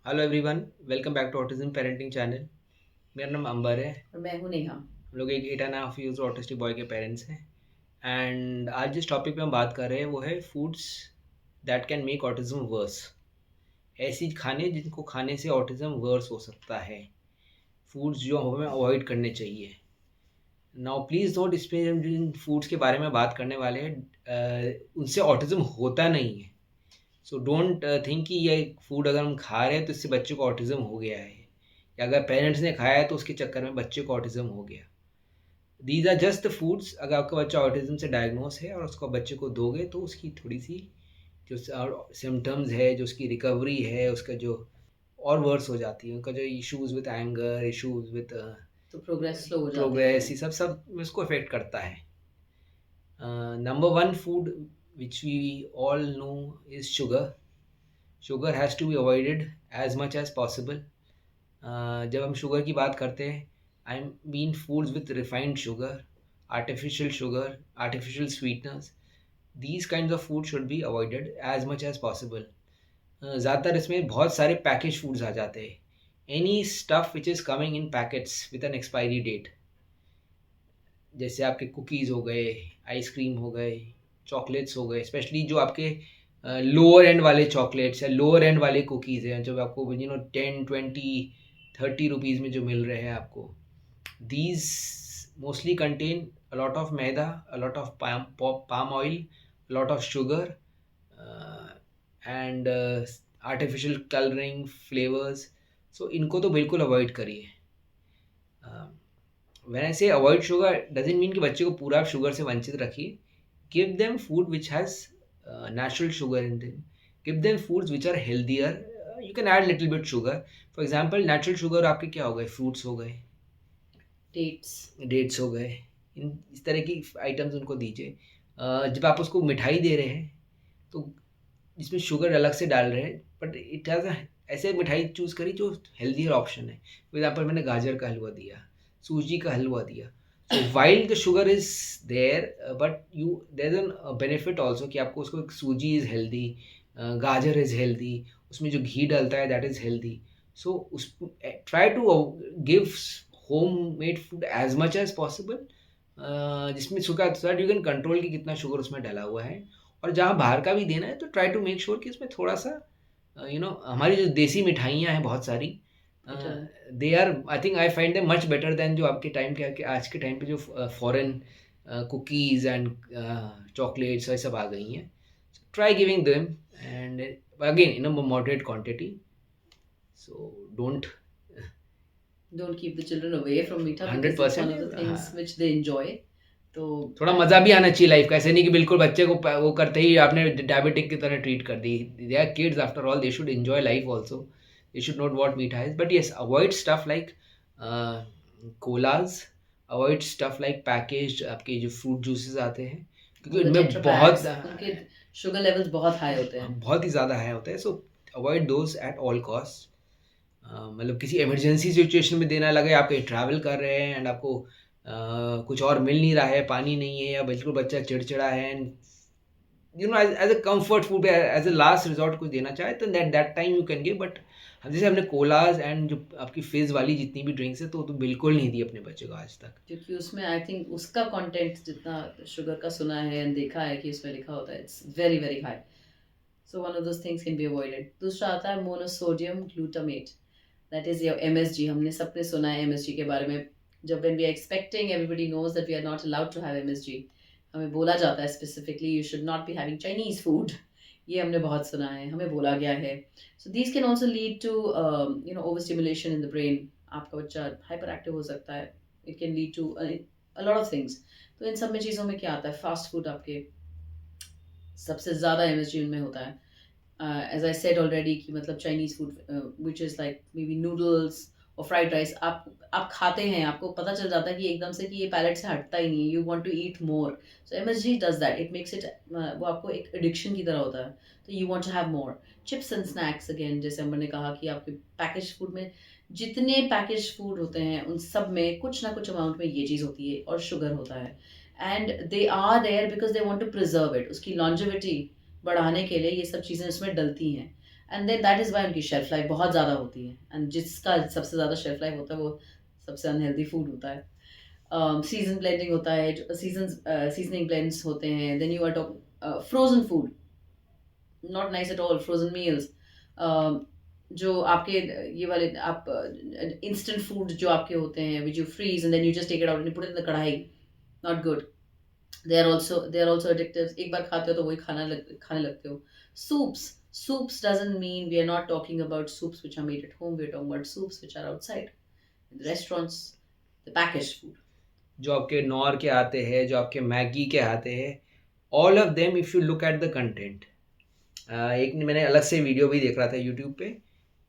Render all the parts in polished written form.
Hello everyone, welcome back to autism parenting channel. मेरा नाम अंबर है। और मैं हूँ नेहा। हम लोग एक 8.5 years ऑटिस्टिक बॉय के पेरेंट्स हैं। एंड आज जिस टॉपिक पे हम बात कर रहे हैं वो है foods that can make autism worse. ऐसी खाने जिनको खाने से ऑटिज्म वर्स हो सकता है, फूड्स जो हमें अवॉइड करने चाहिए। नाउ प्लीज़ नोट, इसमें हम जिन फूड्स के बारे में बात करने वाले हैं उनसे ऑटिज्म होता नहीं है। सो डोंट थिंक कि ये फूड अगर हम खा रहे हैं तो इससे बच्चे को ऑटिज्म हो गया है, या अगर पेरेंट्स ने खाया है तो उसके चक्कर में बच्चे को ऑटिज्म हो गया। These are just the foods. अगर आपका बच्चा ऑटिज्म से डायग्नोस है और उसको बच्चे को दोगे तो उसकी थोड़ी सी जो सिम्टम्स है, जो उसकी रिकवरी है, उसका जो और वर्स हो जाती है, उनका जो issues with anger, issues with तो प्रोग्रेस स्लो हो जाती है। प्रोग्रेस, ये सब सब उसको अफेक्ट करता है। Number one food which we all know is sugar. Sugar has to be avoided as much as possible. जब हम शुगर की बात करते हैं, I mean foods with refined sugar, sugar, artificial sweeteners, these kind of food should be avoided as much as possible. ज़्यादातर इसमें बहुत सारे पैकेज फूड्स आ जाते हैं। Any stuff which is coming in packets with an expiry date, जैसे आपके cookies हो गए, आइसक्रीम हो गए, चॉकलेट्स हो गए, स्पेशली जो आपके लोअर एंड वाले चॉकलेट्स या लोअर एंड वाले कुकीज़ हैं, जब आपको 10, 20, 30 रुपीज़ में जो मिल रहे हैं आपको, these mostly contain a lot of maida, a lot of palm oil, a lot of sugar, uh, and artificial coloring flavors. So इनको तो बिल्कुल अवॉइड करिए। व्हेन आई से अवॉइड शुगर डजंट मीन कि बच्चे को पूरा आप शुगर से वंचित रखिए। Give them food which has natural sugar in them. Give them foods which are healthier. You can add little bit sugar. For example, natural sugar आपके क्या हो गए, फ्रूट्स हो गए, डेट्स। डेट्स हो गए, इन इस तरह की आइटम्स उनको दीजिए। जब आप उसको मिठाई दे रहे हैं तो इसमें शुगर अलग से डाल रहे हैं, बट इट हैज़ ऐसे मिठाई चूज़ करी जो हेल्दियर ऑप्शन है। फॉर एग्जाम्पल, मैंने गाजर का हलवा दिया, सूजी का हलवा दिया। So while the sugar is there, but you there is an benefit also कि आपको उसको, suji is healthy, gajar is healthy, उसमें जो घी डलता है दैट इज़ हेल्दी। सो उस try to give home made food as much as possible, जिसमें sugar, so that you can control कि कितना शुगर उसमें डला हुआ है। और जहाँ बाहर का भी देना है तो ट्राई टू मेक श्योर कि उसमें थोड़ा सा हमारी जो देसी मिठाइयाँ हैं बहुत सारी, better. They are, I think I find them much better than जो आपके टाइम के आज के टाइम पे जो फॉरेन कुकीज़ एंड चॉकलेट्स ये सब आ गई हैं। Try giving them, and again in a moderate quantity. So don't, don't keep the children away from मीठा hundred because it's one percent of the हाँ, थिंग्स व्हिच दे एंजॉय। तो थोड़ा मज़ा भी आना चाहिए लाइफ का। ऐसे नहीं कि बिल्कुल बच्चे को वो करते ही आपने डायबिटिक की तरह ट्रीट कर दी। They are kids after all, they should enjoy life also. They should note what मीठा is, but yes avoid stuff like colas, avoid stuff like package आपके जो फ्रूट जूसेस आते हैं, क्योंकि वो द इनमें टेट्रा बहुत पैक्स, उनके शुगर लेवल्स बहुत हाई होते हैं। बहुत ही ज़्यादा हाई होता है। सो avoid those at all cost. मतलब किसी इमरजेंसी सिचुएशन में देना लगे, आप कहीं ट्रैवल कर रहे हैं एंड आपको कुछ और मिल नहीं रहा है, पानी नहीं है, या बिल्कुल बच्चा चिड़चिड़ा है, and as a comfort food, as a last resort कुछ देना चाहे तो that that time you can give. But जैसे हमने कोलाज एंड जो आपकी फिज वाली जितनी भी ड्रिंक्स है तो बिल्कुल नहीं दी अपने बच्चे को आज तक। क्योंकि उसमें आई थिंक उसका कंटेंट जितना शुगर का सुना है एंड देखा है कि उसमें लिखा होता है, it's very very high. So one of those things can be avoided. दूसरा आता है monosodium glutamate, that is your MSG. हमने सबने सुना है एमएसजी के बारे में। जब when we are expecting, everybody knows that we are not allowed to have MSG. हमें बोला जाता है specifically you should not be having Chinese food. ये हमने बहुत सुना है, हमें बोला गया है। So these can also lead to over stimulation in the brain. आपका बच्चा हाइपर एक्टिव हो सकता है। It can lead to a lot of things. तो इन सब में चीज़ों में क्या आता है, फास्ट फूड आपके सबसे ज़्यादा एमएसजी उनमें होता है। एज आई सेड ऑलरेडी कि मतलब Chinese food which is like may be noodles और फ्राइड राइस, आप खाते हैं, आपको पता चल जाता है कि एकदम से कि ये पैलेट से हटता ही नहीं है, you want to eat more. So MSG does that, it makes it, वो आपको एक एडिक्शन की तरह होता है। तो you want to have more. Chips and snacks, again जैसे हमने कहा कि आपके पैकेज फूड में जितने पैकेज फूड होते हैं उन सब में कुछ ना कुछ अमाउंट में ये चीज़ होती है और शुगर होता है। And they are there because they want to preserve it, उसकी लॉन्जेविटी बढ़ाने के लिए ये सब चीज़ें उसमें डलती हैं। And then that is why उनकी शेल्फ लाइफ बहुत ज़्यादा होती है, एंड जिसका सबसे ज़्यादा शेल्फ लाइफ होता है वो सबसे अनहेल्दी फूड होता है। सीजन ब्लेंडिंग होता है, सीजनिंग ब्लेंड्स होते हैं, then you are talk frozen food, not nice at all, frozen meals, जो आपके ये वाले आप इंस्टेंट फूड जो आपके होते हैं which you freeze and then you just take it out and put it in the कढ़ाई, not good. They are also addictive, एक बार खाते हो तो वही खाने लगते हो। Soups doesn't mean we are not talking about soups which are made at home. We're talking about soups which are outside in the restaurants, the packaged food. जो आपके नॉर के आते हैं, जो आपके मैगी के आते हैं, all of them if you look at the content. एक मैंने अलग से वीडियो भी देख रहा था यूट्यूब पे,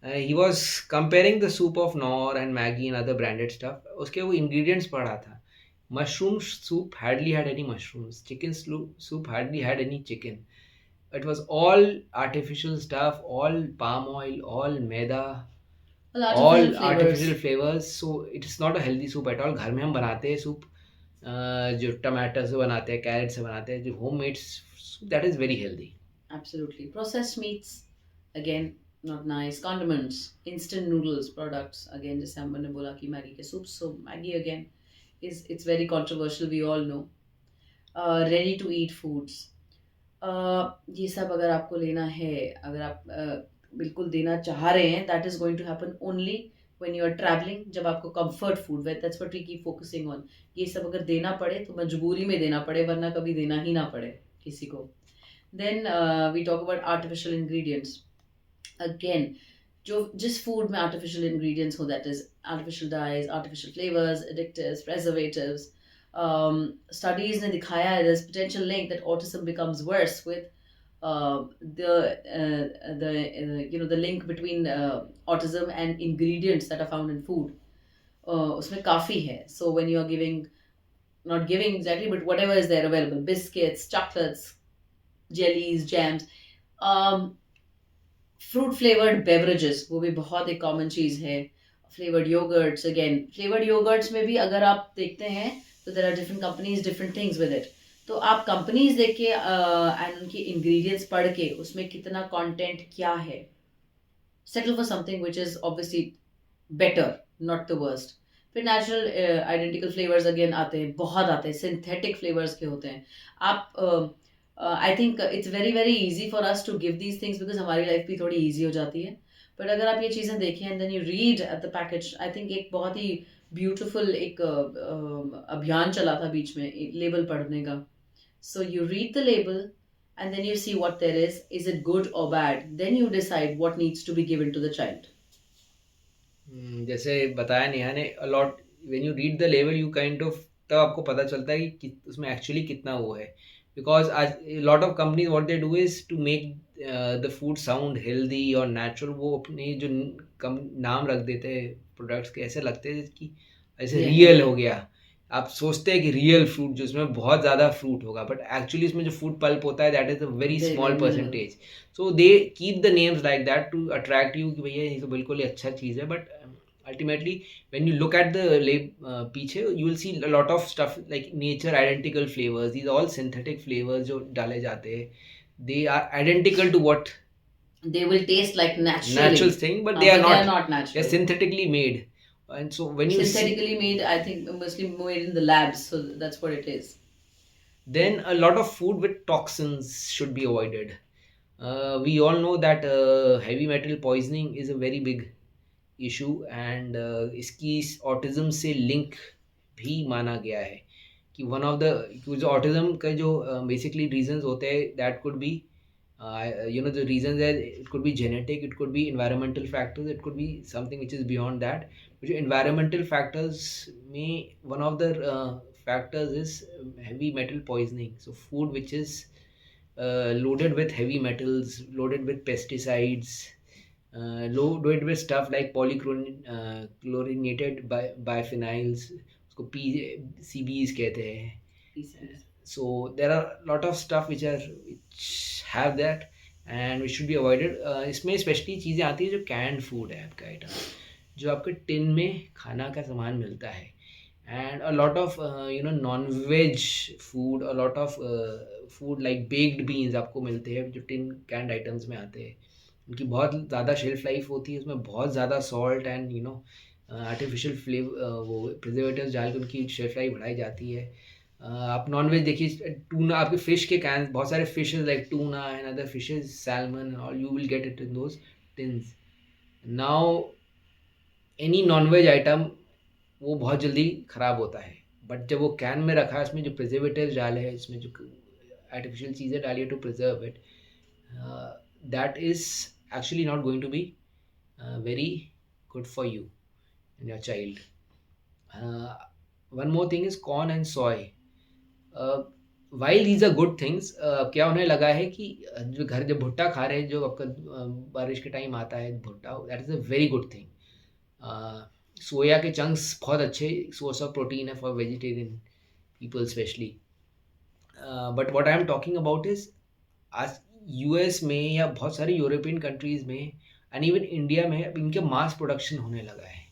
he was comparing the soup of nor and Maggi and other branded stuff. उसके वो इंग्रेडिएंट्स पढ़ा था, mushroom soup hardly had any mushrooms, chicken soup hardly had any chicken, it was all artificial stuff, all palm oil, all maida, Well, all artificial artificial flavors. flavors, so it is not a healthy soup at all। घर में हम बनाते हैं soup, जो टमाटर से बनाते हैं, कैरेट से बनाते हैं, जो home made soup, that is very healthy. Absolutely. Processed meats, again, not nice. Condiments, instant noodles products, again, जैसे हमने बोला कि मैगी के soups, so Maggi again is it's very controversial, we all know. Ready to eat foods. ये सब अगर आपको लेना है, अगर आप बिल्कुल देना चाह रहे हैं, that is going to happen only when you are traveling, जब आपको comfort food, that's what we keep focusing on. ये सब अगर देना पड़े तो मजबूरी में देना पड़े, वरना कभी देना ही ना पड़े किसी को। Then we talk about artificial ingredients. Again, जो जिस फूड में artificial ingredients हो, that is artificial dyes, artificial flavors, additives, preservatives. Studies ने दिखाया है there's potential link that autism becomes worse with the link between autism and ingredients that are found in food. उसमें काफ़ी है. So when you are giving, not giving exactly, but whatever is there available, biscuits, chocolates, jellies, jams, fruit flavored beverages, वो भी बहुत एक common चीज़ है। Flavoured yogurts, again flavoured yogurts में भी अगर आप देखते हैं तो there are different companies, different things with it. तो आप कंपनीज देख के एंड उनकी इंग्रेडिएंट्स पढ़ के उसमें कितना कंटेंट क्या है, settle for something which is obviously better, not the worst. फिर नेचुरल आइडेंटिकल फ्लेवर्स अगेन आते हैं, बहुत आते हैं, सिंथेटिक फ्लेवर्स के होते हैं। आप I think it's very very easy for us to give these things because हमारी लाइफ भी थोड़ी ईजी हो जाती है। बट अगर आप ये चीज़ें देखें and then you read at the package, I think एक बहुत ही ब्यूटिफुल एक अभियान चला था बीच में लेबल पढ़ने का। So you read the label and then you see what there is it good or bad, then you decide what needs to be given to the child. जैसे बताया नेहा ने, a lot when you read the लेवल you kind of, तब आपको पता चलता है कि उसमें एक्चुअली कितना वो है। बिकॉज आज lot of companies what they do is to make the food sound healthy और नेचुरल, वो अपने जो कम नाम रख देते हैं प्रोडक्ट्स के, ऐसे लगते हैं कि ऐसे Yeah, रियल yeah. हो गया। आप सोचते हैं कि रियल फ्रूट, जो उसमें बहुत ज़्यादा फ्रूट होगा, बट एक्चुअली उसमें जो फूड पल्प होता है that is a very Very, small very minimal. Percentage. So they keep the names like that to attract you कि भैया ये तो बिल्कुल ही अच्छा चीज़ है। But ultimately when you look at the पीछे you will see a lot of stuff like nature identical flavors, these are all synthetic flavors जो डाले जाते हैं, they are identical to what They will taste like natural naturally, thing, but but they are they are not, not they're natural. synthetically made, and so when you see, Synthetically made, I think mostly made in the labs, so that's what it is. then a lot of food with toxins should be avoided। We all know that heavy metal poisoning is a very big issue and इसकी autism से link भी माना गया है कि one of the, जो autism का जो बेसिकली रीजंस होते हैं that could be the reasons है, it could be genetic, it could be environmental factors, it could be something which is beyond that. जो इन्वायरमेंटल फैक्टर्स में one of the factors is heavy metal poisoning. So food which is loaded with heavy metals, loaded with pesticides, loaded with stuff like polychlorinated biphenyls, उसको PCBs कहते हैं। PCBs. So there are lot of stuff which have that and which should be avoided। इसमें specially चीज़ें आती है जो canned food है, आपका आइटम जो आपके टिन में खाना का सामान मिलता है, and a lot of non-veg food, a lot of food like baked beans आपको मिलते हैं जो टिन कैंड आइटम्स में आते हैं। उनकी बहुत ज़्यादा शेल्फ लाइफ होती है, उसमें बहुत ज़्यादा सॉल्ट एंड आर्टिफिशियल वो प्रिजर्वेटिव्स डाल के उनकी शेल्फ लाइफ बढ़ाई जाती है। आप नॉन-वेज देखिए, टूना, आपके फिश के कैन, बहुत सारे fishes like tuna and other fishes, salmon, और you will get it in those tins. Now any non veg item वो बहुत जल्दी ख़राब होता है। बट जब वो कैन में रखा है, उसमें जो प्रिजर्वेटिव्स डाले हैं, इसमें जो आर्टिफिशियल चीज़ें डाली है to preserve it, that is actually not going to be very good for you and your child. One more thing is corn and soy. While these are good things, क्या उन्हें लगा है कि जो घर जब भुट्टा खा रहे हैं, जो आपका बारिश के टाइम आता है भुट्टा, that is a very good thing. Soya के चंक्स बहुत अच्छे सोर्स ऑफ प्रोटीन है for vegetarian people specially. But what I am talking about is, आज यूएस में या बहुत सारी यूरोपियन कंट्रीज़ में एंड इवन इंडिया में अब इनके मास प्रोडक्शन होने लगा है।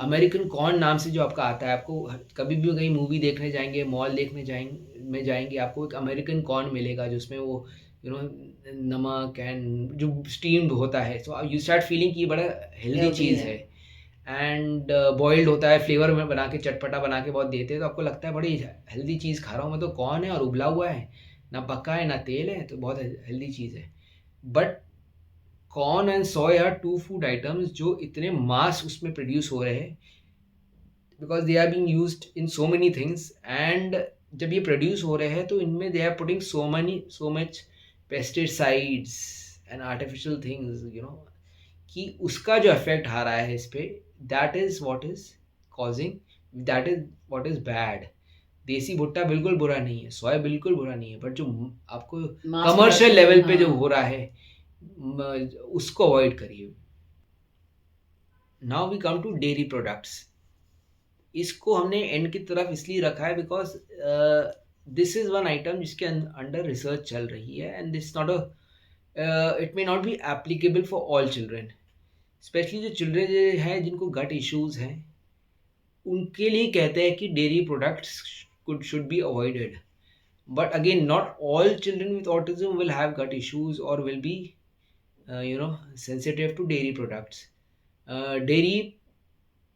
अमेरिकन कॉर्न नाम से जो आपका आता है, आपको कभी भी कहीं मूवी देखने जाएंगे, मॉल देखने जाएंगे, आपको एक अमेरिकन कॉर्न मिलेगा जिसमें वो नमक एंड जो स्टीम्ड होता है, सो यू स्टार्ट फीलिंग कि ये बड़ा हेल्दी चीज़ है। एंड बॉइल्ड होता है, फ्लेवर में बना के चटपटा बना के बहुत देते हैं, तो आपको लगता है बड़ी हेल्दी चीज़ खा रहा हूँ मैं, तो कॉर्न है और उबला हुआ है, ना पका है ना तेल है, तो बहुत हेल्दी चीज़ है। But corn and soy are two food items जो इतने मास उसमें प्रोड्यूस हो रहे हैं, because they are being used in so many things, and जब ये प्रोड्यूस हो रहे हैं तो इनमें they are putting so much pesticides and artificial things, कि उसका जो इफेक्ट आ रहा है इस पे, that is what is causing, that is what is bad. देसी भुट्टा बिल्कुल बुरा नहीं है, सोया बिल्कुल बुरा नहीं है, बट जो आपको कमर्शियल लेवल पे जो हो रहा है, उसको अवॉइड करिए। Now we come to dairy products. इसको हमने एंड की तरफ इसलिए रखा है because this is one item जिसके अंडर रिसर्च चल रही है, and this not it may not be applicable for all children, specially जो चिल्ड्रेन हैं जिनको गट इश्यूज हैं, उनके लिए कहते हैं कि dairy products should be avoided. But again, not all children with autism will have gut issues और will be sensitive to dairy products. Dairy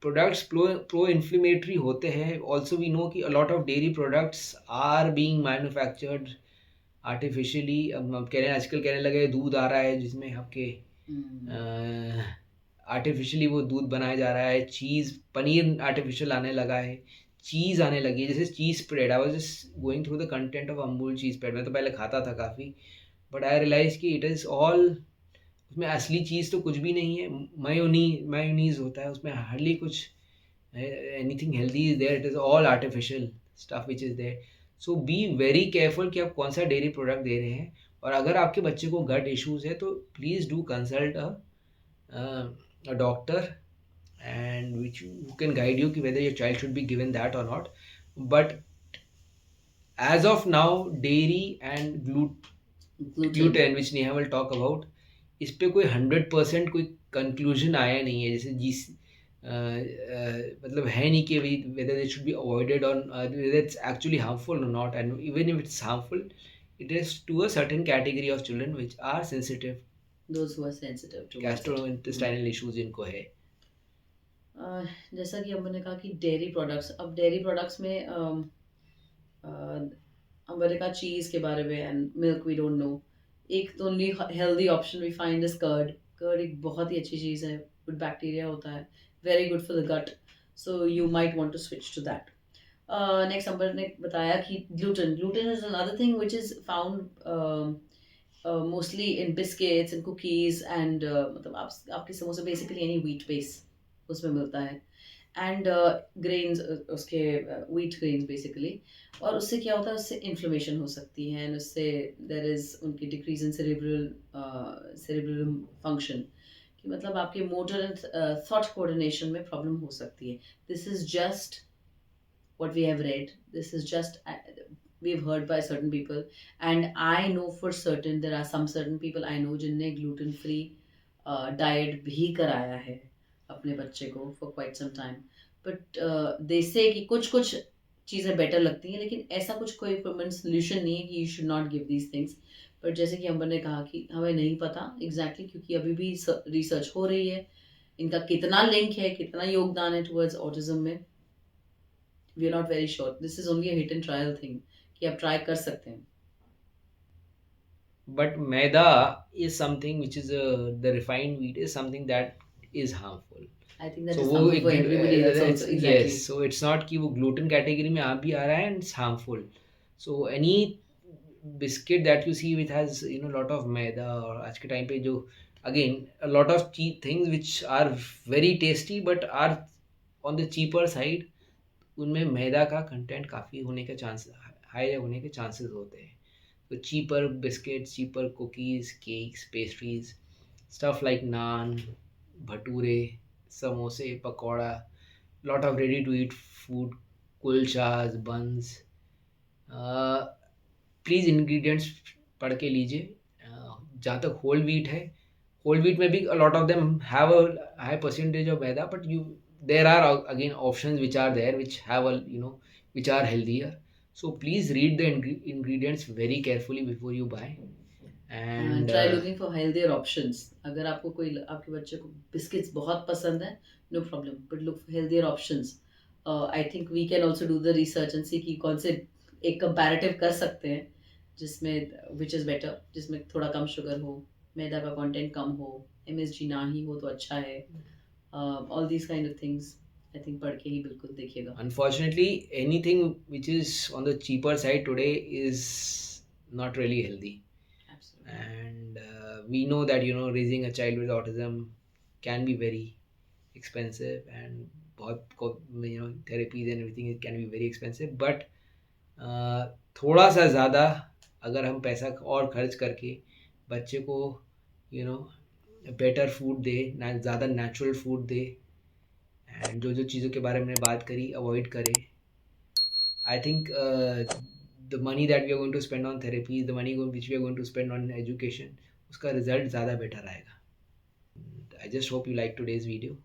products pro inflammatory होते हैं। Also we know कि a lot of dairy products are being manufactured artificially। अब कह रहे हैं, आजकल कहने लगे दूध आ रहा है जिसमें आपके आर्टिफिशियली वो दूध बनाया जा रहा है, चीज़ पनीर आर्टिफिशियल आने लगा है, चीज़ आने लगी है, जैसे cheese spread. I was just going through the content of Amul cheese spread. मैं तो पहले खाता था काफ़ी, बट आई रियलाइज कि इट इज़ ऑल, उसमें असली चीज़ तो कुछ भी नहीं है। मायोनीज होता है, उसमें हार्डली कुछ anything healthy is there, it is all artificial stuff which is there. So be very careful कि आप कौन सा डेयरी प्रोडक्ट दे रहे हैं, और अगर आपके बच्चे को गट इश्यूज है तो please do consult a doctor, and which who can guide you कि whether your child should be given that or not. But as of now, dairy and gluten which Neha will talk about, इस पे कोई 100% कोई conclusion आया नहीं है, जैसे जिस मतलब है नहीं कि whether they should be avoided or whether it's actually harmful or not, and even if it's harmful, it is to a certain category of children which are sensitive, those who are sensitive to gastrointestinal issues जिनको है। जैसा कि हमने कहा कि dairy products, अब dairy products में हमने कहा चीज़ के बारे में and milk we don't know. एक तो only healthy option we find is curd. Curd एक बहुत ही अच्छी चीज़ है, गुड बैक्टीरिया होता है, very good for the gut, so you might want to switch to that. Next Ambar ने बताया कि gluten is another thing which is found mostly in biscuits and cookies एंड मतलब आपके समोसे बेसिकली एनी व्हीट बेस उसमें मिलता है, एंड ग्रेन्स उसके व्हीट ग्रेन्स बेसिकली। और उससे क्या होता है, उससे इन्फ्लेमेशन हो सकती है, एंड उससे देर इज़ उनकी डिक्रीज इन सेरेब्रल फंक्शन, कि मतलब आपके मोटर एंड थॉट कोऑर्डिनेशन में प्रॉब्लम हो सकती है। This is just what we have read, this is just we've heard by certain people, and I know for certain there are some certain people I know जिनने gluten free diet भी कराया है अपने बच्चे को for quite some time, but they say कि कुछ चीज़ें बेटर लगती हैं, लेकिन ऐसा कुछ कोई परमानेंट सोल्यूशन नहीं है कि you should not give these things, पर जैसे कि अंबर ने कहा कि हमें नहीं पता एग्जैक्टली क्योंकि अभी भी रिसर्च हो रही है, इनका कितना लिंक है, कितना योगदान है टुवर्ड्स ऑटिज्म में, we are not very sure. This is only a hit and trial thing कि आप ट्राई कर सकते हैं। But maida is something which is the refined wheat is something that is harmful. I think that So is वो harmful for everybody else it's, also, yes, exactly. so it's not कि वो gluten category में आ भी आ रहा है and it's harmful. So any biscuit that you see which has lot of maida, और आज के टाइम पे जो again a lot of cheap things which are very tasty but are on the cheaper side, उनमें मैदा का content काफ़ी होने के चांस हाई होने के चांसेस होते हैं. So cheaper biscuits, cheaper cookies, cakes, pastries, stuff like naan, bhature, samosa, pakoda, lot of ready to eat food, kulchas, buns. Please ingredients पढ़ के लीजिए. जहाँ तक होल व्हीट है, होल व्हीट में भी lot of them have a high percentage of maida, but you there are again options which are there which have a which are healthier. So please read the ingredients very carefully before you buy. And try looking for healthier options. अगर आपको कोई आपके बच्चे को biscuits बहुत पसंद है, no problem, but look for healthier options. I think we can also do the research and see कि कौन से एक कंपैरेटिव कर सकते हैं जिसमें विच इज़ बेटर, जिसमें थोड़ा कम शुगर हो, मैदा का कंटेंट कम हो, एमएसजी ना ही हो तो अच्छा है। All these kind of things I think पढ़ के ही बिल्कुल देखिएगा। unfortunately, anything which is on the cheaper side today is not really healthy. Absolutely. And we know that raising a child with autism can be very expensive, and therapies and everything, it can be very expensive. But थोड़ा सा ज़्यादा अगर हम पैसा और खर्च करके बच्चे को यू नो बेटर फूड दे, ना ज़्यादा नेचुरल फूड दे, एंड जो जो चीज़ों के बारे में बात करी अवॉइड करें, I think the money that we are going to spend on therapy, the money which we are going to spend on education, उसका रिजल्ट ज़्यादा बेटर आएगा. I just hope you like today's video.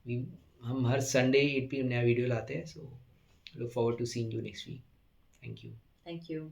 We हम हर Sunday 8 PM नया video लाते हैं. So look forward to seeing you next week. Thank you. Thank you.